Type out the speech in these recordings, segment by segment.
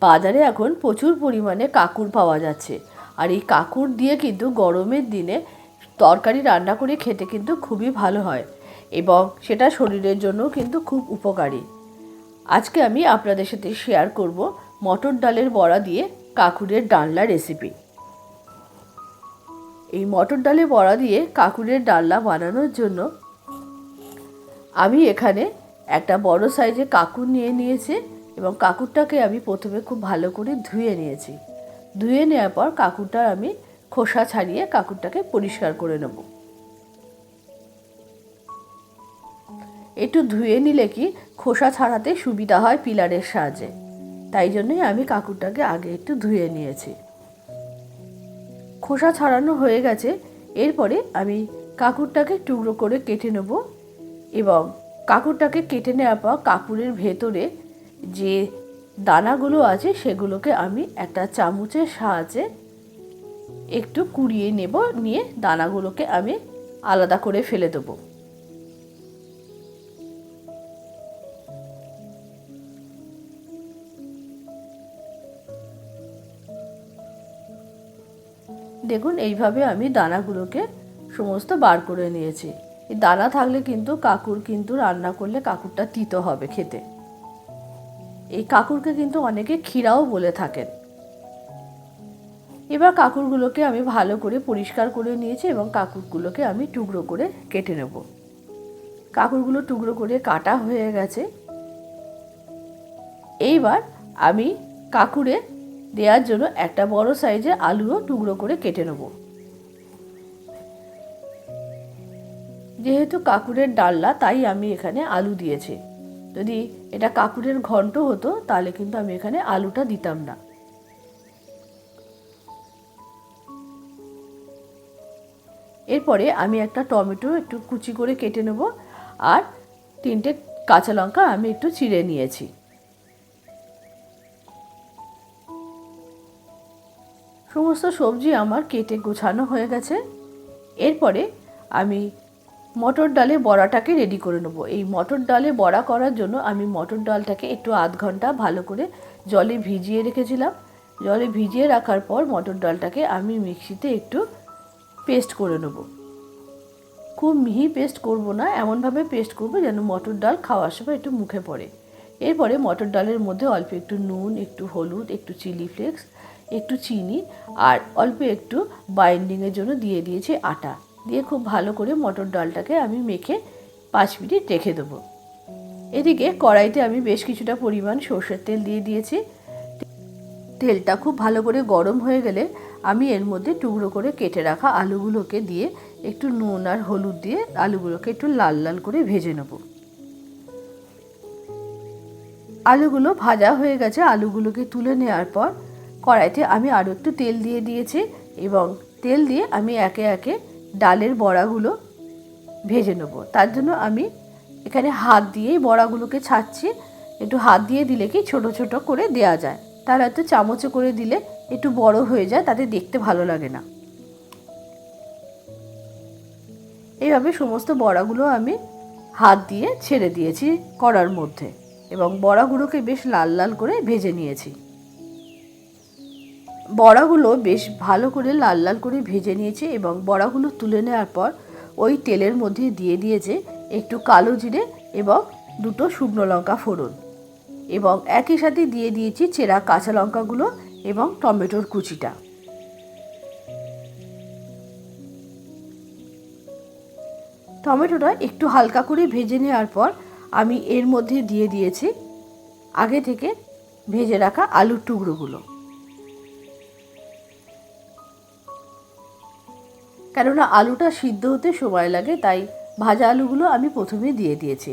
বাজারে এখন প্রচুর পরিমাণে কাঁকুর পাওয়া যাচ্ছে, আর এই কাঁকুর দিয়ে কিন্তু গরমের দিনে তরকারি রান্না করে খেতে কিন্তু খুবই ভালো হয় এবং সেটা শরীরের জন্যও কিন্তু খুব উপকারী। আজকে আমি আপনাদের সাথে শেয়ার করব মটর ডালের বড়া দিয়ে কাঁকুরের ডালনা রেসিপি। এই মটর ডালের বড়া দিয়ে কাঁকুরের ডালনা বানানোর জন্য আমি এখানে একটা বড় সাইজের কাঁকুর নিয়েছি এবং কাঁকুরটাকে আমি প্রথমে খুব ভালো করে ধুয়ে নিয়েছি। ধুয়ে নেওয়ার পর কাঁকুরটার আমি খোসা ছাড়িয়ে কাঁকুরটাকে পরিষ্কার করে নেব। একটু ধুয়ে নিলে কি খোসা ছাড়াতে সুবিধা হয় পিলারের সাহায্যে, তাই জন্যই আমি কাঁকুরটাকে আগে একটু ধুয়ে নিয়েছি। খোসা ছাড়ানো হয়ে গেছে। এরপরে আমি কাঁকুরটাকে টুকরো করে কেটে নেব এবং কাঁকুরটাকে কেটে নেওয়ার পর কাঁকুরের ভেতরে যে দানাগুলো আছে সেগুলোকে আমি একটা চামচের সাহায্যে একটু কুড়িয়ে নেব, নিয়ে দানাগুলোকে আমি আলাদা করে ফেলে দেবো। দেখুন এইভাবে আমি দানাগুলোকে সমস্ত বার করে নিয়েছি। এই দানা থাকলে কিন্তু কাঁকুর কিন্তু রান্না করলে কাঁকুরটা তিতো হবে খেতে। এই কাঁকুরকে কিন্তু অনেকে ক্ষীরাও বলে থাকেন। এবার কাঁকুরগুলোকে আমি ভালো করে পরিষ্কার করে নিয়েছি এবং কাঁকুরগুলোকে আমি টুকরো করে কেটে নেব। কাঁকুরগুলো টুকরো করে কাটা হয়ে গেছে। এইবার আমি কাঁকুরে দেওয়ার জন্য একটা বড় সাইজের আলুও টুকরো করে কেটে নেব। যেহেতু কাঁকুরের ডালনা তাই আমি এখানে আলু দিয়েছি। যদি এটা কাঁকুরের ঘন্ট হতো তাহলে কিন্তু আমি এখানে আলুটা দিতাম না। এরপরে আমি একটা টমেটো একটু কুচি করে কেটে নেব আর 3টে কাঁচা লঙ্কা আমি একটু চিড়ে নিয়েছি। সমস্ত সবজি আমার কেটে গোছানো হয়ে গেছে। এরপরে আমি মটর ডালে বড়াটাকে রেডি করে নেব। এই মটর ডালে বড়া করার জন্য আমি মটর ডালটাকে একটু আধ ঘন্টা ভালো করে জলে ভিজিয়ে রেখেছিলাম। জলে ভিজিয়ে রাখার পর মটর ডালটাকে আমি মিক্সিতে একটু পেস্ট করে নেব। খুব মিহি পেস্ট করব না, এমনভাবে পেস্ট করব যেন মটর ডাল খাওয়ার সময় একটু মুখে পড়ে। এরপরে মটর ডালের মধ্যে অল্প একটু নুন, একটু হলুদ, একটু চিলি ফ্লেক্স, একটু চিনি আর অল্প একটু বাইন্ডিংয়ের জন্য দিয়ে দিয়েছি আটা। দিয়ে খুব ভালো করে মটর ডালটাকে আমি মেখে 5 মিনিট রেখে দেবো। এদিকে কড়াইতে আমি বেশ কিছুটা পরিমাণ সর্ষের তেল দিয়ে দিয়েছি। তেলটা খুব ভালো করে গরম হয়ে গেলে আমি এর মধ্যে টুকরো করে কেটে রাখা আলুগুলোকে দিয়ে একটু নুন আর হলুদ দিয়ে আলুগুলোকে একটু লাল লাল করে ভেজে নেব। আলুগুলো ভাজা হয়ে গেছে। আলুগুলোকে তুলে নেওয়ার পর কড়াইতে আমি আরও একটু তেল দিয়ে দিয়েছি এবং তেল দিয়ে আমি একে একে ডালের বড়াগুলো ভেজে নেব। তার জন্য আমি এখানে হাত দিয়েই বড়াগুলোকে ছাড়ছি। একটু হাত দিয়ে দিলে কি ছোট ছোট করে দেয়া যায়, তার হয়তো চামচে করে দিলে একটু বড় হয়ে যায়, তাতে দেখতে ভালো লাগে না। এইভাবে সমস্ত বড়াগুলো আমি হাত দিয়ে ছেড়ে দিয়েছি কড়ার মধ্যে এবং বড়াগুলোকে বেশ লাল লাল করে ভেজে নিয়েছি। বড়াগুলো বেশ ভালো করে লাল লাল করে ভেজে নিয়েছি এবং বড়াগুলো তুলে নেওয়ার পর ওই তেলের মধ্যে দিয়ে দিয়েছে একটু কালো জিরে এবং 2টো শুকনো লঙ্কা ফোড়ন এবং একই সাথে দিয়ে দিয়েছি চেরা কাঁচা লঙ্কাগুলো এবং টমেটোর কুচিটা। টমেটোটা একটু হালকা করে ভেজে নেওয়ার পর আমি এর মধ্যে দিয়ে দিয়েছি আগে থেকে ভেজে রাখা আলুর টুকরোগুলো। কেননা আলুটা সিদ্ধ হতে সময় লাগে, তাই ভাজা আলুগুলো আমি প্রথমে দিয়ে দিয়েছি।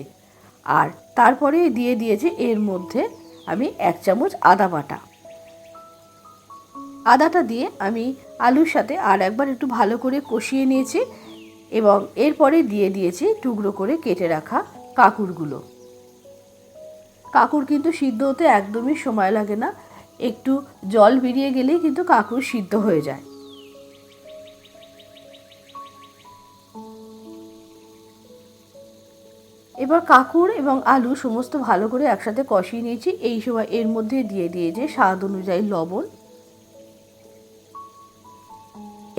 আর তারপরে দিয়ে দিয়েছি এর মধ্যে আমি 1 চামচ আদা বাটা। আদাটা দিয়ে আমি আলুর সাথে আর একবার একটু ভালো করে কষিয়ে নিয়েছি এবং এরপরে দিয়ে দিয়েছি টুকরো করে কেটে রাখা কাঁকুরগুলো। কাঁকুর কিন্তু সিদ্ধ হতে একদমই সময় লাগে না, একটু জল বেরিয়ে গেলেই কিন্তু কাঁকুর সিদ্ধ হয়ে যায়। এবার এবার কাঁকুর এবং আলু সমস্ত ভালো করে একসাথে কষিয়ে নিয়েছি। এই সময় এর মধ্যে দিয়ে দিয়েছি স্বাদ অনুযায়ী লবণ।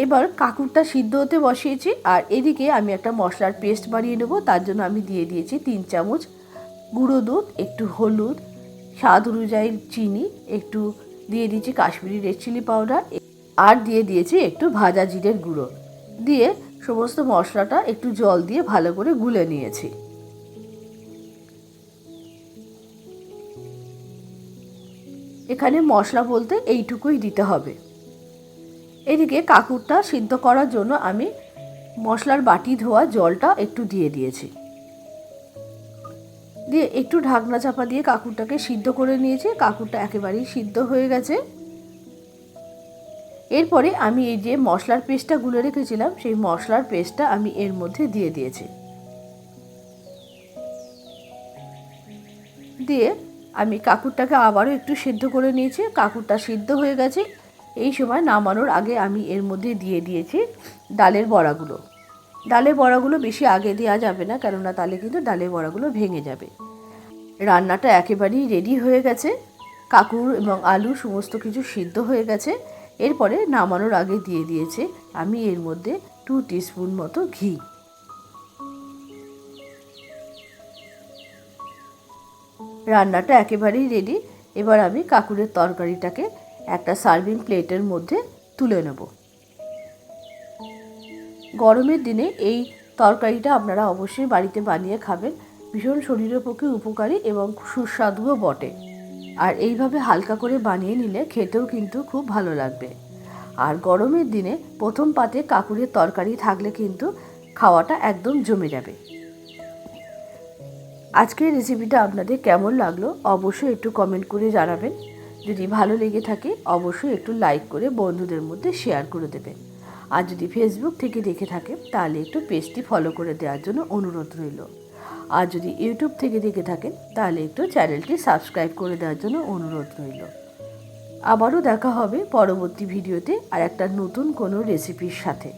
এবার কাঁকুরটা সিদ্ধ হতে বসিয়েছি, আর এদিকে আমি একটা মশলার পেস্ট বানিয়ে নেব। তার জন্য আমি দিয়ে দিয়েছি 3 চামচ গুঁড়ো দুধ, একটু হলুদ, স্বাদ অনুযায়ী চিনি, একটু দিয়ে দিয়েছি কাশ্মীরি রেড চিলি পাউডার, আর দিয়ে দিয়েছি একটু ভাজা জিরের গুঁড়ো। দিয়ে সমস্ত মশলাটা একটু জল দিয়ে ভালো করে গুলে নিয়েছি। এখানে মশলা বলতে এইটুকুই দিতে হবে। এদিকে কাঁকুরটা সিদ্ধ করার জন্য আমি মশলার বাটি ধোয়া জলটা একটু দিয়ে দিয়েছি। দিয়ে একটু ঢাকনা চাপা দিয়ে কাঁকুরটাকে সিদ্ধ করে নিয়েছি। কাঁকুরটা একেবারেই সিদ্ধ হয়ে গেছে। এরপরে আমি এই যে মশলার পেস্টটা গুলে রেখেছিলাম, সেই মশলার পেস্টটা আমি এর মধ্যে দিয়ে দিয়েছি। দিয়ে আমি কাঁকুরটাকে আবারও একটু সিদ্ধ করে নিয়েছি। কাঁকুরটা সিদ্ধ হয়ে গেছে। এই সময় নামানোর আগে আমি এর মধ্যে দিয়ে দিয়েছি ডালের বড়াগুলো। ডালের বড়াগুলো বেশি আগে দেওয়া যাবে না, কেননা তাহলে কিন্তু ডালের বড়াগুলো ভেঙে যাবে। রান্নাটা একেবারেই রেডি হয়ে গেছে। কাঁকুর এবং আলু সমস্ত কিছু সিদ্ধ হয়ে গেছে। এরপরে নামানোর আগে দিয়ে দিয়েছে আমি এর মধ্যে 2 টিস্পুন মতো ঘি। রান্নাটা একেবারেই রেডি। এবার আমি কাঁকুরের তরকারিটাকে একটা সার্ভিং প্লেটের মধ্যে তুলে নেব। গরমের দিনে এই তরকারিটা আপনারা অবশ্যই বাড়িতে বানিয়ে খাবেন। ভীষণ শরীরের পক্ষে উপকারী এবং সুস্বাদুও বটে। আর এইভাবে হালকা করে বানিয়ে নিলে খেতেও কিন্তু খুব ভালো লাগবে। আর গরমের দিনে প্রথম পাতে কাঁকুরের তরকারি থাকলে কিন্তু খাওয়াটা একদম জমে যাবে। আজকের রেসিপিটা আপনাদের কেমন লাগলো অবশ্যই একটু কমেন্ট করে জানাবেন। যদি ভালো লেগে থাকে অবশ্যই একটু লাইক করে বন্ধুদের মধ্যে শেয়ার করে দেবেন। আর যদি ফেসবুক থেকে দেখে থাকেন তাহলে একটু পেজটি ফলো করে দেওয়ার জন্য অনুরোধ রইল। আর যদি ইউটিউব থেকে দেখে থাকেন তাহলে একটু চ্যানেলটি সাবস্ক্রাইব করে দেওয়ার জন্য অনুরোধ রইল। আবারও দেখা হবে পরবর্তী ভিডিওতে আর একটা নতুন কোনো রেসিপির সাথে।